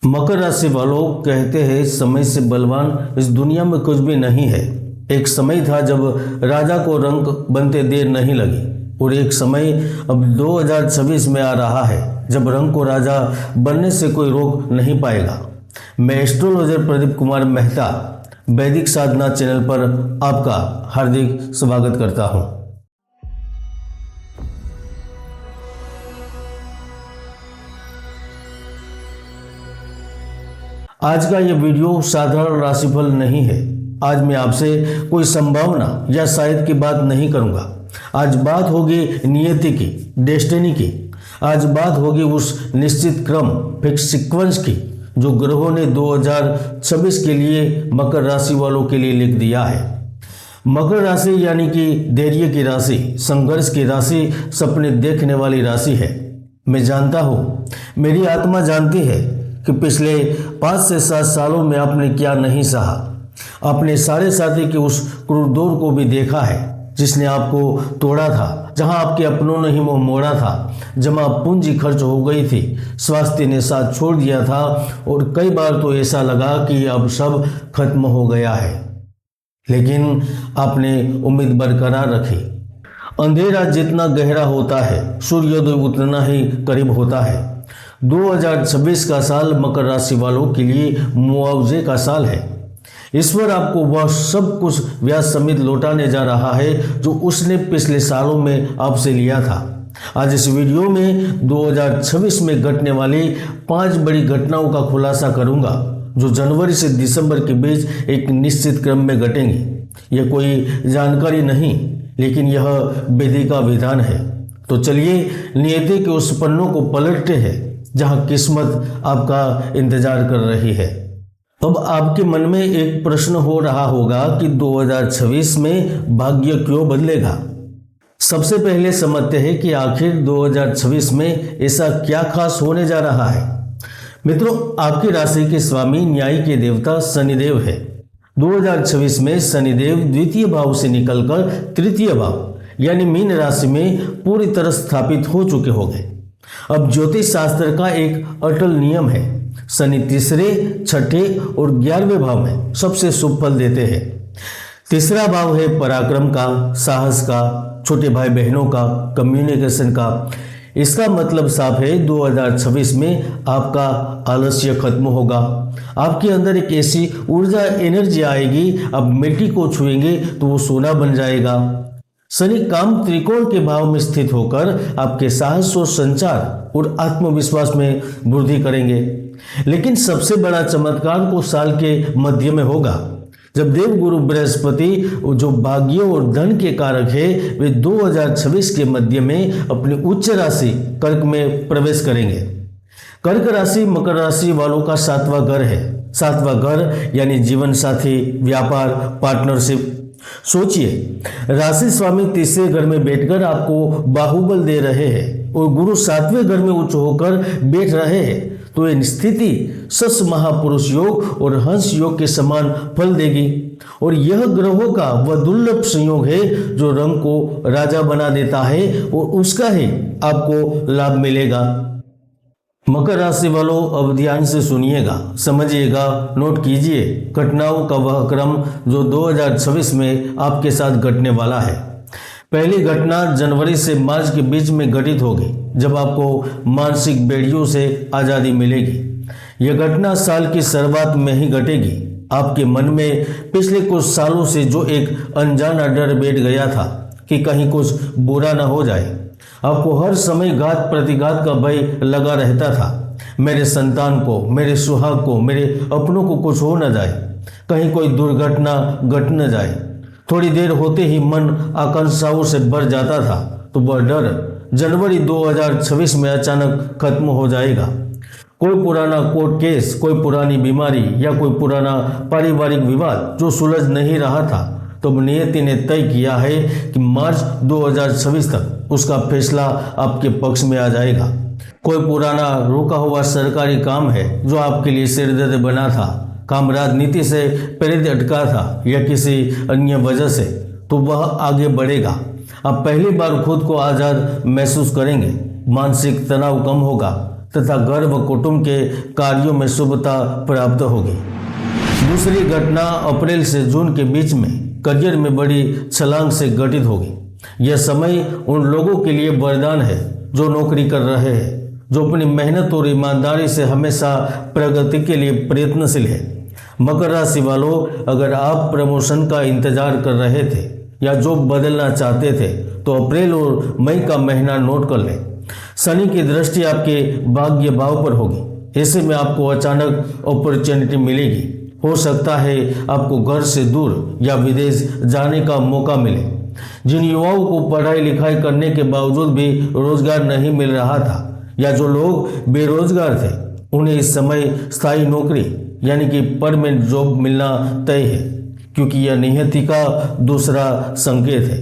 मकर राशि वालों कहते हैं समय से बलवान इस दुनिया में कुछ भी नहीं है। एक समय था जब राजा को रंक बनते देर नहीं लगी और एक समय अब 2026 में आ रहा है जब रंक को राजा बनने से कोई रोक नहीं पाएगा। मैं एस्ट्रोलॉजर प्रदीप कुमार मेहता वैदिक साधना चैनल पर आपका हार्दिक स्वागत करता हूं। आज का ये वीडियो साधारण राशिफल नहीं है। आज मैं आपसे कोई संभावना या शायद की बात नहीं करूंगा। आज बात होगी नियति की, डेस्टिनी की। आज बात होगी उस निश्चित क्रम, फिक्स सीक्वेंस की जो ग्रहों ने 2026 के लिए मकर राशि वालों के लिए लिख दिया है। मकर राशि यानी कि धैर्य की राशि, संघर्ष की राशि, सपने देखने वाली राशि है। मैं जानता हूँ, मेरी आत्मा जानती है कि पिछले 5 से 7 सालों में आपने क्या नहीं सहा। आपने सारे साथी के उस क्रूर दौर को भी देखा है जिसने आपको तोड़ा था, जहां आपके अपनों ने ही मुंह मोड़ा था, जहां पूंजी खर्च हो गई थी, स्वास्थ्य ने साथ छोड़ दिया था और कई बार तो ऐसा लगा कि अब सब खत्म हो गया है। लेकिन आपने उम्मीद बरकरार रखी। अंधेरा जितना गहरा होता है, सूर्योदय उतना ही करीब होता है। 2026 का साल मकर राशि वालों के लिए मुआवजे का साल है। ईश्वर आपको वह सब कुछ ब्याज समेत लौटाने जा रहा है जो उसने पिछले सालों में आपसे लिया था। आज इस वीडियो में 2026 में घटने वाली 5 बड़ी घटनाओं का खुलासा करूंगा जो जनवरी से दिसंबर के बीच एक निश्चित क्रम में घटेंगी। यह कोई जानकारी नहीं, लेकिन यह विधि का विधान है। तो चलिए नियति के उस पन्नों को पलटते हैं जहां किस्मत आपका इंतजार कर रही है। अब आपके मन में एक प्रश्न हो रहा होगा कि 2026 में भाग्य क्यों बदलेगा। सबसे पहले समझते हैं कि आखिर 2026 में ऐसा क्या खास होने जा रहा है। मित्रों, आपकी राशि के स्वामी न्याय के देवता शनिदेव है। 2026 में शनिदेव द्वितीय भाव से निकलकर तृतीय भाव यानी मीन राशि में पूरी तरह स्थापित हो चुके होंगे। अब ज्योतिष शास्त्र का एक अटल नियम है, शनि तीसरे, छठे और 11वें भाव में सबसे शुभ फल देते हैं। तीसरा भाव है पराक्रम का, साहस का, छोटे भाई बहनों का, कम्युनिकेशन का। इसका मतलब साफ है 2026 में आपका आलस्य खत्म होगा। आपके अंदर एक ऐसी ऊर्जा, एनर्जी आएगी, आप मिट्टी को छुएंगे तो वो सोना बन जाएगा। शनि काम त्रिकोण के भाव में स्थित होकर आपके साहस और संचार और आत्मविश्वास में वृद्धि करेंगे। लेकिन सबसे बड़ा चमत्कार को साल के मध्य में होगा जब देवगुरु बृहस्पति जो भाग्य और धन के कारक है वे 2026 के मध्य में अपनी उच्च राशि कर्क में प्रवेश करेंगे। कर्क राशि मकर राशि वालों का 7वां घर है। 7वां घर यानी जीवन साथी, व्यापार, पार्टनरशिप। सोचिए, राशि स्वामी तीसरे घर में बैठकर आपको बाहुबल दे रहे हैं और गुरु 7वें घर में उच्च होकर बैठ रहे हैं, तो यह स्थिति सस महापुरुष योग और हंस योग के समान फल देगी। और यह ग्रहों का वह दुर्लभ संयोग है जो रंग को राजा बना देता है और उसका ही आपको लाभ मिलेगा। मकर राशि वालों, अब ध्यान से सुनिएगा, समझिएगा, नोट कीजिए घटनाओं का वह क्रम जो 2026 में आपके साथ घटने वाला है। पहली घटना जनवरी से मार्च के बीच में घटित होगी जब आपको मानसिक बेड़ियों से आज़ादी मिलेगी। यह घटना साल की शुरुआत में ही घटेगी। आपके मन में पिछले कुछ सालों से जो एक अनजाना डर बैठ गया था कि कहीं कुछ बुरा ना हो जाए। आपको हर समय घात प्रतिघात का भय लगा रहता था। मेरे संतान को, मेरे सुहाग को, मेरे अपनों को कुछ हो न जाए, कहीं कोई दुर्घटना घट न जाए। थोड़ी देर होते ही मन आकांक्षाओं से भर जाता था, तो वह डर जनवरी 2026 में अचानक खत्म हो जाएगा। कोई पुराना कोर्ट केस, कोई पुरानी बीमारी या कोई पुराना पारिवारिक विवाद जो सुलझ नहीं रहा था, तो नियति ने तय किया है कि मार्च 2026 तक उसका फैसला आपके पक्ष में आ जाएगा। कोई पुराना रुका हुआ सरकारी काम है जो आपके लिए सिरदर्द बना था, काम राजनीति से प्रेरित अटका था या किसी अन्य वजह से, तो वह आगे बढ़ेगा। आप पहली बार खुद को आज़ाद महसूस करेंगे, मानसिक तनाव कम होगा, तथा घर व कुटुंब के कार्यों में शुभता प्राप्त होगी। दूसरी घटना अप्रैल से जून के बीच में करियर में बड़ी छलांग से घटित होगी। यह समय उन लोगों के लिए वरदान है जो नौकरी कर रहे हैं, जो अपनी मेहनत और ईमानदारी से हमेशा प्रगति के लिए प्रयत्नशील है। मकर राशि वालों, अगर आप प्रमोशन का इंतजार कर रहे थे या जॉब बदलना चाहते थे तो अप्रैल और मई का महीना नोट कर लें। शनि की दृष्टि आपके भाग्य भाव पर होगी। ऐसे में आपको अचानक अपॉर्चुनिटी मिलेगी। हो सकता है आपको घर से दूर या विदेश जाने का मौका मिले। जिन युवाओं को पढ़ाई लिखाई करने के बावजूद भी रोजगार नहीं मिल रहा था या जो लोग बेरोजगार थे, उन्हें इस समय स्थायी नौकरी यानी कि परमानेंट जॉब मिलना तय है, क्योंकि यह नियति का दूसरा संकेत है।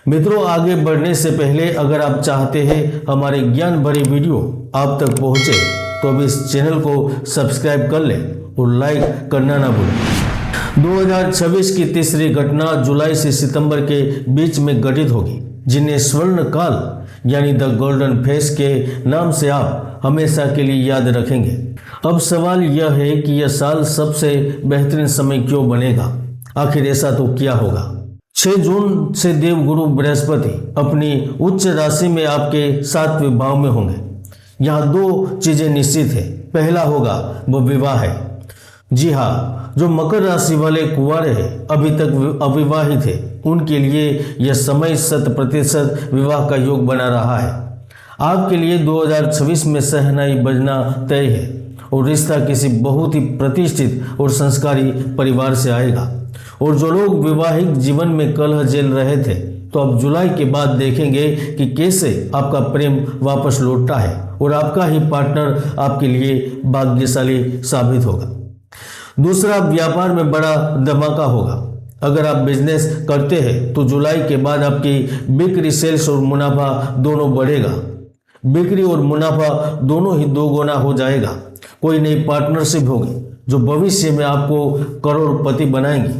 मित्रों, आगे बढ़ने से पहले अगर आप चाहते हैं हमारे ज्ञान भरी वीडियो आप तक पहुंचे तो अब इस चैनल को सब्सक्राइब कर लें और लाइक करना ना भूलें। 2026 की तीसरी घटना जुलाई से सितंबर के बीच में घटित होगी, जिन्हें स्वर्ण काल यानी द गोल्डन फेस के नाम से आप हमेशा के लिए याद रखेंगे। अब सवाल यह है कि यह साल सबसे बेहतरीन समय क्यों बनेगा? आखिर ऐसा तो क्या होगा? 6 जून से देवगुरु बृहस्पति अपनी उच्च राशि में आपके 7वें भाव में होंगे। यहाँ 2 चीजें निश्चित है। पहला होगा वो विवाह है। जी हाँ, जो मकर राशि वाले कुंवारे हैं, अभी तक अविवाहित है, उनके लिए यह समय 100% विवाह का योग बना रहा है। आपके लिए 2026 में शहनाई बजना तय है और रिश्ता किसी बहुत ही प्रतिष्ठित और संस्कारी परिवार से आएगा। और जो लोग वैवाहिक जीवन में कलह झेल रहे थे, तो अब जुलाई के बाद देखेंगे कि कैसे आपका प्रेम वापस लौटता है और आपका ही पार्टनर आपके लिए भाग्यशाली साबित होगा। दूसरा, व्यापार में बड़ा धमाका होगा। अगर आप बिजनेस करते हैं तो जुलाई के बाद आपकी बिक्री, सेल्स और मुनाफा दोनों बढ़ेगा। बिक्री और मुनाफा दोनों ही 2 गुना हो जाएगा। कोई नई पार्टनरशिप होगी जो भविष्य में आपको करोड़पति बनाएंगी।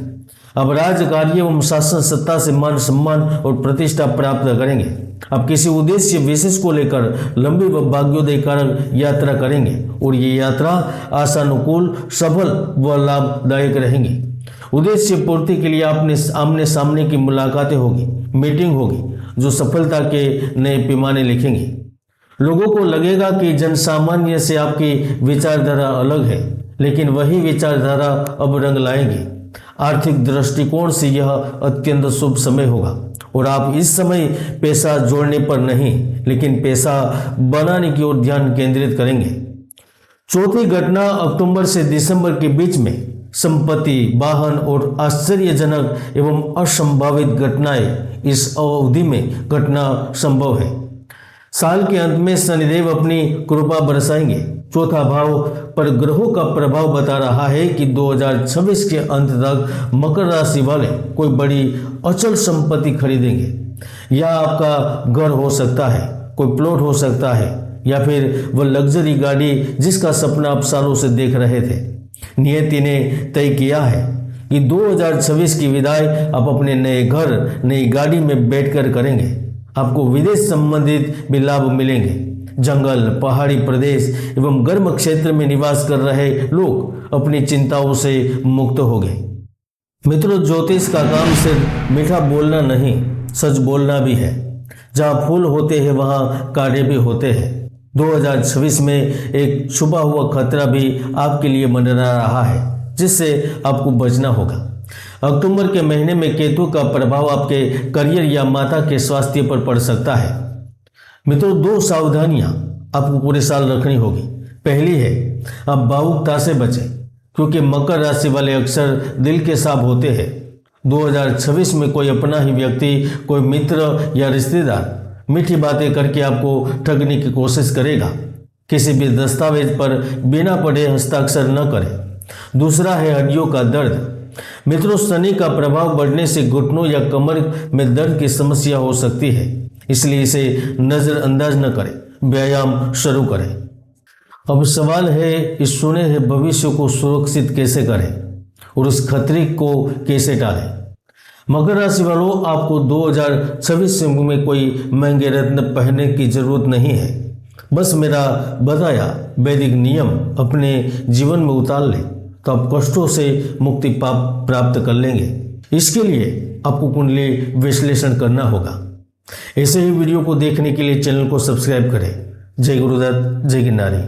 अब राजकार्य एवं शासन सत्ता से मान सम्मान और प्रतिष्ठा प्राप्त करेंगे। अब किसी उद्देश्य विशेष को लेकर लंबी व भाग्योदयकारक यात्रा करेंगे और ये यात्रा आशानुकूल, सफल व लाभदायक रहेंगी। उद्देश्य पूर्ति के लिए आपने आमने सामने की मुलाकातें होगी, मीटिंग होगी जो सफलता के नए पैमाने लिखेंगी। लोगों को लगेगा कि जनसामान्य से आपकी विचारधारा अलग है, लेकिन वही विचारधारा अब रंग लाएंगी। आर्थिक दृष्टिकोण से यह अत्यंत शुभ समय होगा और आप इस समय पैसा जोड़ने पर नहीं, लेकिन पैसा बनाने की ओर ध्यान केंद्रित करेंगे। चौथी घटना अक्टूबर से दिसंबर के बीच में संपत्ति, वाहन और आश्चर्यजनक एवं असंभावित घटनाएं इस अवधि में घटना संभव है। साल के अंत में शनिदेव अपनी कृपा बरसाएंगे। चौथा भाव पर ग्रहों का प्रभाव बता रहा है कि 2026 के अंत तक मकर राशि वाले कोई बड़ी अचल संपत्ति खरीदेंगे। यह आपका घर हो सकता है, कोई प्लॉट हो सकता है, या फिर वह लग्जरी गाड़ी जिसका सपना आप सालों से देख रहे थे। नियति ने तय किया है कि 2026 की विदाई आप अपने नए घर, नई गाड़ी में बैठकर करेंगे। आपको विदेश संबंधित भी लाभ मिलेंगे। जंगल, पहाड़ी प्रदेश एवं गर्म क्षेत्र में निवास कर रहे लोग अपनी चिंताओं से मुक्त हो गए। मित्रों, ज्योतिष का काम सिर्फ मीठा बोलना नहीं, सच बोलना भी है। जहां फूल होते हैं वहां कांटे भी होते हैं। 2026 में एक छुपा हुआ खतरा भी आपके लिए मंडरा रहा है, जिससे आपको बचना होगा। अक्टूबर के महीने में केतु का प्रभाव आपके करियर या माता के स्वास्थ्य पर पड़ सकता है। मित्रों, 2 सावधानियां आपको पूरे साल रखनी होगी। पहली है, आप भावुकता से बचें, क्योंकि मकर राशि वाले अक्सर दिल के सांप होते हैं। 2026 में कोई अपना ही व्यक्ति, कोई मित्र या रिश्तेदार मीठी बातें करके आपको ठगने की कोशिश करेगा। किसी भी दस्तावेज पर बिना पढ़े हस्ताक्षर न करें। दूसरा है हड्डियों का दर्द। मित्रों, शनि का प्रभाव बढ़ने से घुटनों या कमर में दर्द की समस्या हो सकती है, इसलिए इसे नजरअंदाज न करें, व्यायाम शुरू करें। अब सवाल है, इस सुने हुए भविष्य को सुरक्षित कैसे करें और उस खतरे को कैसे टालें। मकर राशि वालों, आपको 2026 में कोई महंगे रत्न पहनने की जरूरत नहीं है। बस मेरा बताया वैदिक नियम अपने जीवन में उतार ले तो आप कष्टों से मुक्ति प्राप्त कर लेंगे। इसके लिए आपको कुंडली विश्लेषण करना होगा। ऐसे ही वीडियो को देखने के लिए चैनल को सब्सक्राइब करें। जय गुरुदत्त, जय गिरनारी।